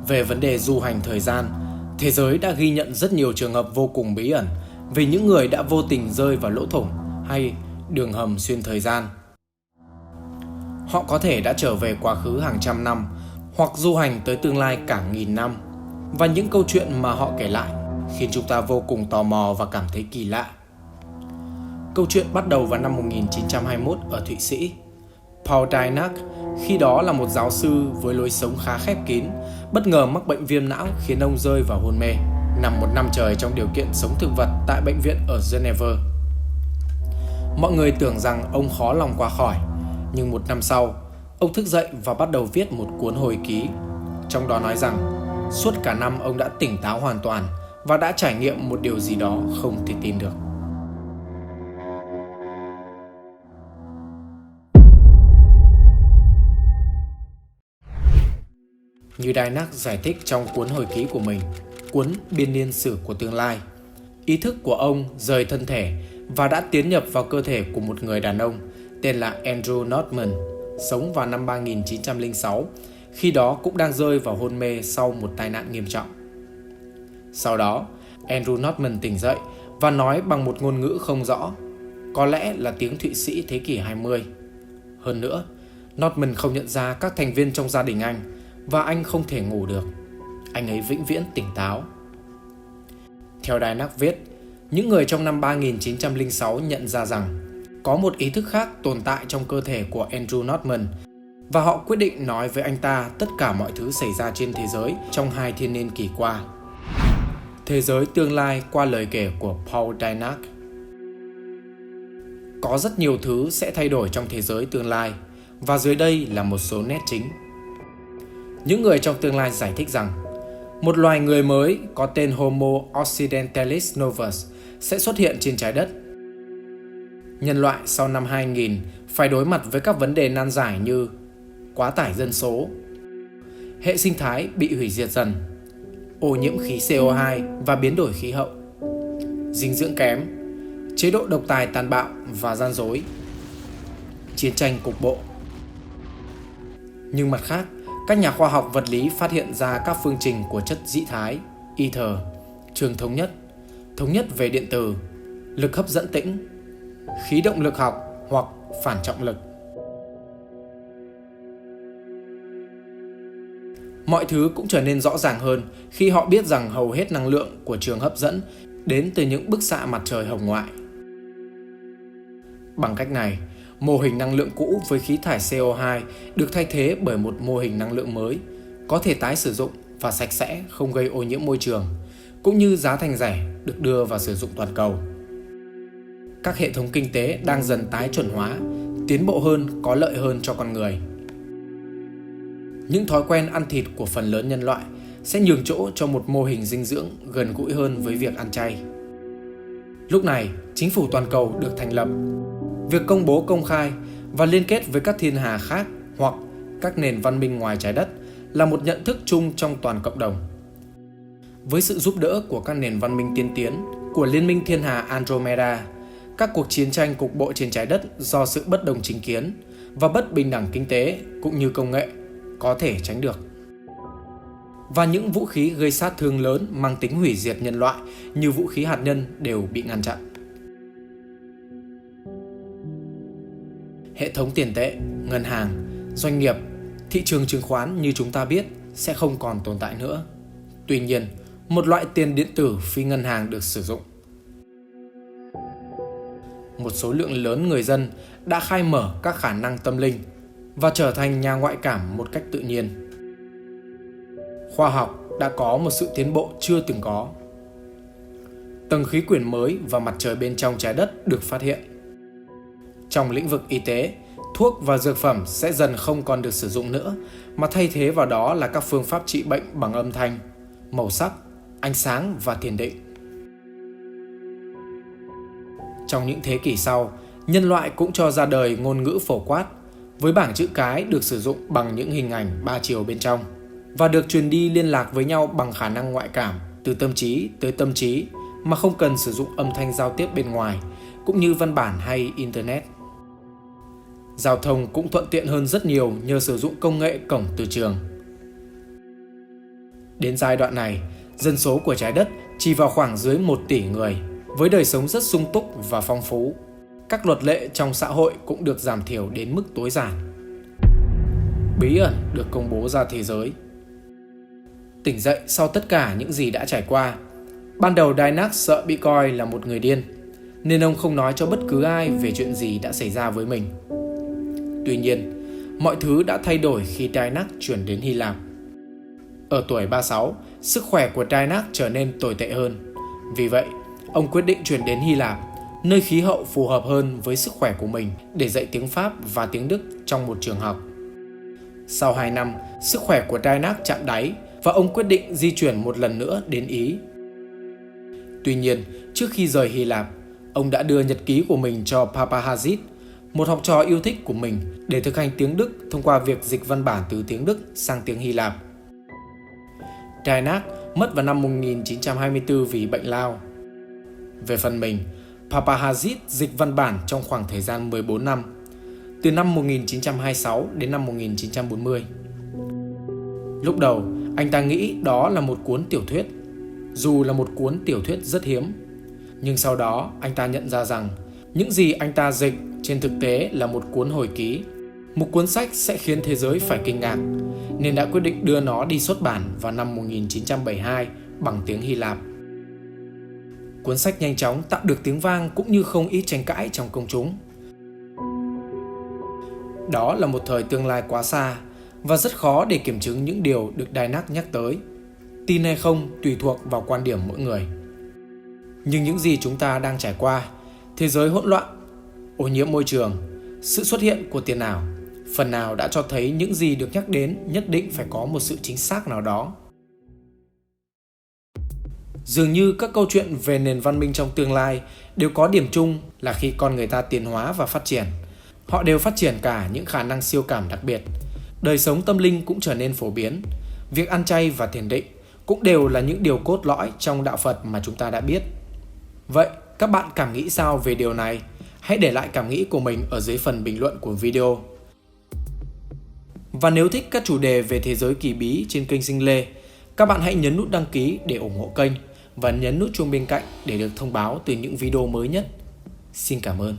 Về vấn đề du hành thời gian, thế giới đã ghi nhận rất nhiều trường hợp vô cùng bí ẩn về những người đã vô tình rơi vào lỗ thủng hay đường hầm xuyên thời gian. Họ có thể đã trở về quá khứ hàng trăm năm hoặc du hành tới tương lai cả nghìn năm. Và những câu chuyện mà họ kể lại khiến chúng ta vô cùng tò mò và cảm thấy kỳ lạ. Câu chuyện bắt đầu vào năm 1921 ở Thụy Sĩ. Paul Dirac, khi đó là một giáo sư với lối sống khá khép kín, bất ngờ mắc bệnh viêm não khiến ông rơi vào hôn mê, nằm một năm trời trong điều kiện sống thực vật tại bệnh viện ở Geneva. Mọi người tưởng rằng ông khó lòng qua khỏi, nhưng một năm sau, ông thức dậy và bắt đầu viết một cuốn hồi ký. Trong đó nói rằng, suốt cả năm ông đã tỉnh táo hoàn toàn và đã trải nghiệm một điều gì đó không thể tin được. Như Dirac giải thích trong cuốn hồi ký của mình, cuốn Biên niên sử của tương lai, ý thức của ông rời thân thể và đã tiến nhập vào cơ thể của một người đàn ông tên là Andrew Northman, sống vào năm 3906, khi đó cũng đang rơi vào hôn mê sau một tai nạn nghiêm trọng. Sau đó, Andrew Northman tỉnh dậy và nói bằng một ngôn ngữ không rõ, có lẽ là tiếng Thụy Sĩ thế kỷ 20. Hơn nữa, Northman không nhận ra các thành viên trong gia đình anh và anh không thể ngủ được. Anh ấy vĩnh viễn tỉnh táo. Theo Dirac viết, những người trong năm 3906 nhận ra rằng có một ý thức khác tồn tại trong cơ thể của Andrew Northman và họ quyết định nói với anh ta tất cả mọi thứ xảy ra trên thế giới trong 2 thiên niên kỷ qua. Thế giới tương lai qua lời kể của Paul Dirac. Có rất nhiều thứ sẽ thay đổi trong thế giới tương lai và dưới đây là một số nét chính. Những người trong tương lai giải thích rằng một loài người mới có tên Homo occidentalis novus sẽ xuất hiện trên trái đất. Nhân loại sau năm 2000 phải đối mặt với các vấn đề nan giải như quá tải dân số, hệ sinh thái bị hủy diệt dần, ô nhiễm khí CO2 và biến đổi khí hậu, dinh dưỡng kém, chế độ độc tài tàn bạo và gian dối, chiến tranh cục bộ. Nhưng mặt khác, các nhà khoa học vật lý phát hiện ra các phương trình của chất dị thái, ether, trường thống nhất về điện từ, lực hấp dẫn tĩnh, khí động lực học hoặc phản trọng lực. Mọi thứ cũng trở nên rõ ràng hơn khi họ biết rằng hầu hết năng lượng của trường hấp dẫn đến từ những bức xạ mặt trời hồng ngoại. Bằng cách này, mô hình năng lượng cũ với khí thải CO2 được thay thế bởi một mô hình năng lượng mới, có thể tái sử dụng và sạch sẽ, không gây ô nhiễm môi trường, cũng như giá thành rẻ được đưa vào sử dụng toàn cầu. Các hệ thống kinh tế đang dần tái chuẩn hóa, tiến bộ hơn, có lợi hơn cho con người. Những thói quen ăn thịt của phần lớn nhân loại sẽ nhường chỗ cho một mô hình dinh dưỡng gần gũi hơn với việc ăn chay. Lúc này, chính phủ toàn cầu được thành lập. Việc công bố công khai và liên kết với các thiên hà khác hoặc các nền văn minh ngoài trái đất là một nhận thức chung trong toàn cộng đồng. Với sự giúp đỡ của các nền văn minh tiên tiến, của Liên minh Thiên hà Andromeda, các cuộc chiến tranh cục bộ trên trái đất do sự bất đồng chính kiến và bất bình đẳng kinh tế cũng như công nghệ có thể tránh được. Và những vũ khí gây sát thương lớn mang tính hủy diệt nhân loại như vũ khí hạt nhân đều bị ngăn chặn. Hệ thống tiền tệ, ngân hàng, doanh nghiệp, thị trường chứng khoán như chúng ta biết sẽ không còn tồn tại nữa. Tuy nhiên, một loại tiền điện tử phi ngân hàng được sử dụng. Một số lượng lớn người dân đã khai mở các khả năng tâm linh và trở thành nhà ngoại cảm một cách tự nhiên. Khoa học đã có một sự tiến bộ chưa từng có. Tầng khí quyển mới và mặt trời bên trong trái đất được phát hiện. Trong lĩnh vực y tế, thuốc và dược phẩm sẽ dần không còn được sử dụng nữa, mà thay thế vào đó là các phương pháp trị bệnh bằng âm thanh, màu sắc, ánh sáng và thiền định. Trong những thế kỷ sau, nhân loại cũng cho ra đời ngôn ngữ phổ quát, với bảng chữ cái được sử dụng bằng những hình ảnh 3 chiều bên trong, và được truyền đi liên lạc với nhau bằng khả năng ngoại cảm từ tâm trí tới tâm trí mà không cần sử dụng âm thanh giao tiếp bên ngoài, cũng như văn bản hay Internet. Giao thông cũng thuận tiện hơn rất nhiều nhờ sử dụng công nghệ cổng từ trường. Đến giai đoạn này, dân số của trái đất chỉ vào khoảng dưới 1 tỷ người, với đời sống rất sung túc và phong phú. Các luật lệ trong xã hội cũng được giảm thiểu đến mức tối giản. Bí ẩn được công bố ra thế giới. Tỉnh dậy sau tất cả những gì đã trải qua, ban đầu Dynac sợ bị coi là một người điên, nên ông không nói cho bất cứ ai về chuyện gì đã xảy ra với mình. Tuy nhiên, mọi thứ đã thay đổi khi Dynac chuyển đến Hy Lạp. Ở tuổi 36, sức khỏe của Dynac trở nên tồi tệ hơn. Vì vậy, ông quyết định chuyển đến Hy Lạp, nơi khí hậu phù hợp hơn với sức khỏe của mình để dạy tiếng Pháp và tiếng Đức trong một trường học. Sau 2 năm, sức khỏe của Dynac chạm đáy và ông quyết định di chuyển một lần nữa đến Ý. Tuy nhiên, trước khi rời Hy Lạp, ông đã đưa nhật ký của mình cho Papahazit, một học trò yêu thích của mình, để thực hành tiếng Đức thông qua việc dịch văn bản từ tiếng Đức sang tiếng Hy Lạp. Dynac mất vào năm 1924 vì bệnh lao. Về phần mình, Papahazit dịch văn bản trong khoảng thời gian 14 năm, từ năm 1926 đến năm 1940. Lúc đầu, anh ta nghĩ đó là một cuốn tiểu thuyết, dù là một cuốn tiểu thuyết rất hiếm. Nhưng sau đó, anh ta nhận ra rằng những gì anh ta dịch trên thực tế là một cuốn hồi ký, một cuốn sách sẽ khiến thế giới phải kinh ngạc, nên đã quyết định đưa nó đi xuất bản vào năm 1972 bằng tiếng Hy Lạp. Cuốn sách nhanh chóng tạo được tiếng vang cũng như không ít tranh cãi trong công chúng. Đó là một thời tương lai quá xa và rất khó để kiểm chứng những điều được Dynac nhắc tới. Tin hay không tùy thuộc vào quan điểm mỗi người. Nhưng những gì chúng ta đang trải qua, thế giới hỗn loạn, ô nhiễm môi trường, sự xuất hiện của tiền ảo, phần nào đã cho thấy những gì được nhắc đến nhất định phải có một sự chính xác nào đó. Dường như các câu chuyện về nền văn minh trong tương lai đều có điểm chung là khi con người ta tiến hóa và phát triển, họ đều phát triển cả những khả năng siêu cảm đặc biệt. Đời sống tâm linh cũng trở nên phổ biến. Việc ăn chay và thiền định cũng đều là những điều cốt lõi trong đạo Phật mà chúng ta đã biết. Vậy, các bạn cảm nghĩ sao về điều này? Hãy để lại cảm nghĩ của mình ở dưới phần bình luận của video. Và nếu thích các chủ đề về thế giới kỳ bí trên kênh Sinh Lê, các bạn hãy nhấn nút đăng ký để ủng hộ kênh và nhấn nút chuông bên cạnh để được thông báo từ những video mới nhất. Xin cảm ơn.